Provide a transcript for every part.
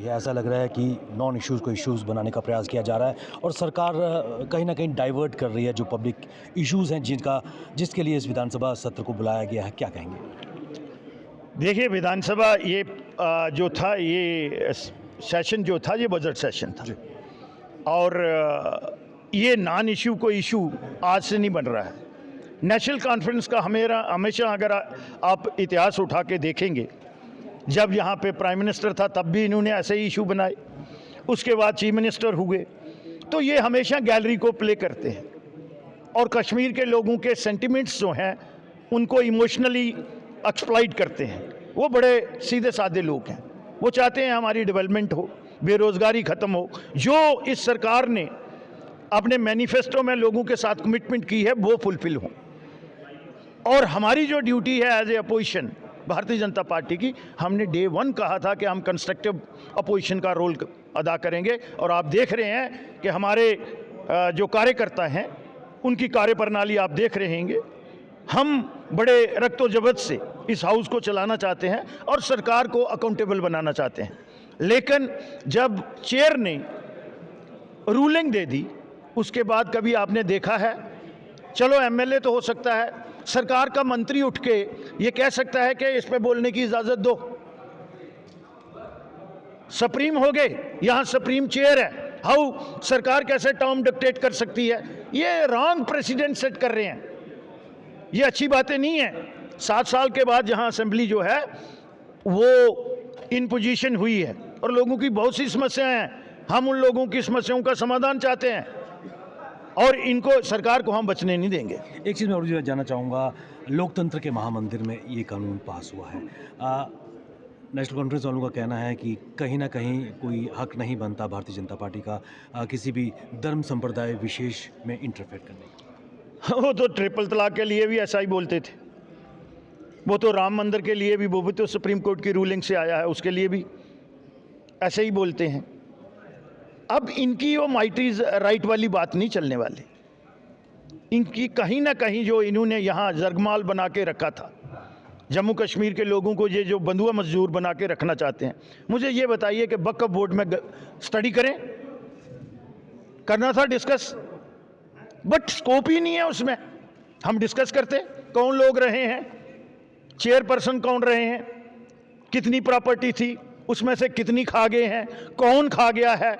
ये ऐसा लग रहा है कि नॉन इश्यूज़ को इश्यूज़ बनाने का प्रयास किया जा रहा है और सरकार कहीं ना कहीं डाइवर्ट कर रही है जो पब्लिक इश्यूज़ हैं जिसके लिए इस विधानसभा सत्र को बुलाया गया है। क्या कहेंगे? देखिए, विधानसभा ये जो था, ये सेशन जो था, ये बजट सेशन था जी। और ये नॉन इशू को इशू आज से नहीं बन रहा है। नेशनल कॉन्फ्रेंस का हमेशा अगर आप इतिहास उठा के देखेंगे, जब यहाँ पे प्राइम मिनिस्टर था तब भी इन्होंने ऐसे ही इशू बनाए, उसके बाद चीफ मिनिस्टर हुए, तो ये हमेशा गैलरी को प्ले करते हैं और कश्मीर के लोगों के सेंटिमेंट्स जो हैं उनको इमोशनली एक्सप्लॉइट करते हैं। वो बड़े सीधे साधे लोग हैं, वो चाहते हैं हमारी डेवलपमेंट हो, बेरोज़गारी ख़त्म हो। जो इस सरकार ने अपने मैनिफेस्टो में लोगों के साथ कमिटमेंट की है वो फुलफिल हो। और हमारी जो ड्यूटी है as a opposition Bharatiya Janata party की, हमने डे 1 कहा था कि हम कंस्ट्रक्टिव अपोजिशन का रोल अदा करेंगे और आप देख रहे हैं कि हमारे जो कार्यकर्ता हैं उनकी कार्यप्रणाली आप देख रहे हैं। हम बड़े रक्तोजहद से इस हाउस को चलाना चाहते हैं और सरकार को अकाउंटेबल बनाना चाहते हैं, लेकिन जब चेयर ने रूलिंग दे दी उसके बाद कभी आपने देखा है? चलो एमएलए तो हो सकता है, सरकार का मंत्री उठ के ये कह सकता है कि इस पे बोलने की इजाज़त दो। सुप्रीम हो गए, यहाँ सुप्रीम चेयर है, हाउ सरकार कैसे टर्म डिक्टेट कर सकती है? ये रॉन्ग प्रेसिडेंट सेट कर रहे हैं, ये अच्छी बातें नहीं है। 7 साल के बाद जहाँ असेंबली जो है वो इन पोजीशन हुई है और लोगों की बहुत सी समस्याएं हैं, हम उन लोगों की समस्याओं का समाधान चाहते हैं और इनको सरकार को हम बचने नहीं देंगे। एक चीज़ मैं और जानना चाहूँगा, लोकतंत्र के महामंदिर में ये कानून पास हुआ है। नेशनल कॉन्फ्रेंस वालों का कहना है कि कहीं ना कहीं कोई हक नहीं बनता भारतीय जनता पार्टी का किसी भी धर्म संप्रदाय विशेष में इंटरफेयर करने का। वो तो ट्रिपल तलाक के लिए भी ऐसा ही बोलते थे, वो तो राम मंदिर के लिए भी, वो भी तो सुप्रीम कोर्ट की रूलिंग से आया है, उसके लिए भी ऐसे ही बोलते हैं। अब इनकी वो माइटीज राइट वाली बात नहीं चलने वाली। इनकी कहीं ना कहीं जो इन्होंने यहाँ जरगमाल बना के रखा था, जम्मू कश्मीर के लोगों को ये जो बंधुआ मजदूर बना के रखना चाहते हैं, मुझे ये बताइए कि वक्फ बोर्ड में स्टडी करें, करना था डिस्कस, बट स्कोप ही नहीं है उसमें। हम डिस्कस करते कौन लोग रहे हैं, चेयरपर्सन कौन रहे हैं, कितनी प्रॉपर्टी थी, उसमें से कितनी खा गए हैं, कौन खा गया है।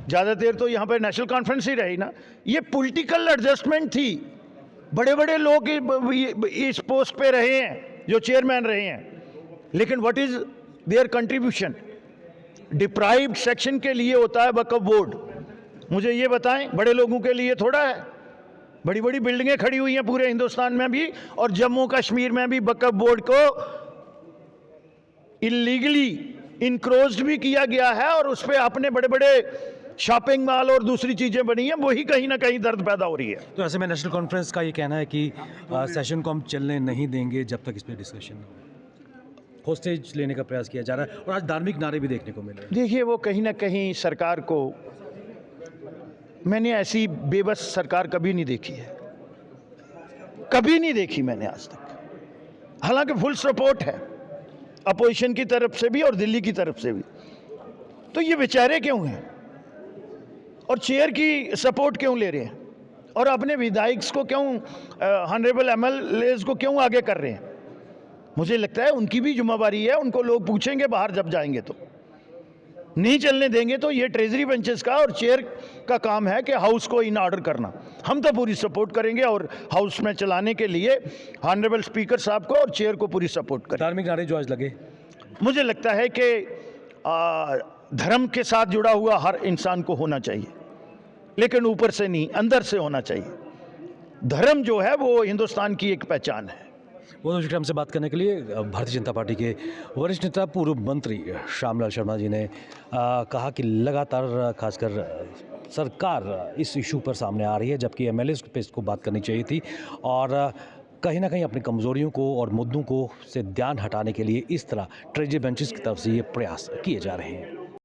ज़्यादा देर तो यहाँ पे नेशनल कॉन्फ्रेंस ही रही ना। ये पॉलिटिकल एडजस्टमेंट थी, बड़े बड़े लोग इस पोस्ट पे रहे हैं, जो चेयरमैन रहे हैं, लेकिन what is there contribution? Deprived section के लिए होता है वक्फ बोर्ड, मुझे ये बताएं, बड़े लोगों के लिए थोड़ा है। बड़ी बड़ी बिल्डिंगें खड़ी हुई हैं पूरे हिंदुस्तान में भी, और जम्मू कश्मीर में भी वक्फ बोर्ड को इलीगली इनक्रोच्ड भी किया गया है और उस पर अपने बड़े बड़े शॉपिंग मॉल और दूसरी चीज़ें बनी हैं, वही कहीं ना कहीं दर्द पैदा हो रही है। तो ऐसे में नेशनल कॉन्फ्रेंस का ये कहना है कि सेशन को हम चलने नहीं देंगे जब तक इस पर डिस्कशन न हो। होस्टेज लेने का प्रयास किया जा रहा है और आज धार्मिक नारे भी देखने को मिल रहे हैं। देखिए, वो कहीं ना कहीं सरकार को, मैंने ऐसी बेबस सरकार कभी नहीं देखी है, कभी नहीं देखी मैंने आज तक। हालांकि फुल सपोर्ट है अपोजिशन की तरफ से भी और दिल्ली की तरफ से भी, तो ये बेचारे क्यों हैं और चेयर की सपोर्ट क्यों ले रहे हैं और अपने विधायक को क्यों, ऑनरेबल एमएलएज को क्यों आगे कर रहे हैं? मुझे लगता है उनकी भी जिम्मेदारी है, उनको लोग पूछेंगे बाहर जब जाएंगे तो। नहीं चलने देंगे तो ये ट्रेजरी बेंचेस का और चेयर का काम है कि हाउस को इन ऑर्डर करना। हम तो पूरी सपोर्ट करेंगे और हाउस में चलाने के लिए ऑनरेबल स्पीकर साहब को और चेयर को पूरी सपोर्ट करेंगे। धार्मिक नारे जो आज लगे, मुझे लगता है कि धर्म के साथ जुड़ा हुआ हर इंसान को होना चाहिए, लेकिन ऊपर से नहीं, अंदर से होना चाहिए। धर्म जो है वो हिंदुस्तान की एक पहचान है। बहुत शुक्रिया हमसे बात करने के लिए। भारतीय जनता पार्टी के वरिष्ठ नेता पूर्व मंत्री श्यामलाल शर्मा जी ने कहा कि लगातार खासकर सरकार इस इशू पर सामने आ रही है, जबकि एमएलए पे इसको बात करनी चाहिए थी और कहीं ना कहीं अपनी कमज़ोरियों को और मुद्दों को से ध्यान हटाने के लिए इस तरह ट्रेजरी बेंचेस की तरफ से ये प्रयास किए जा रहे हैं।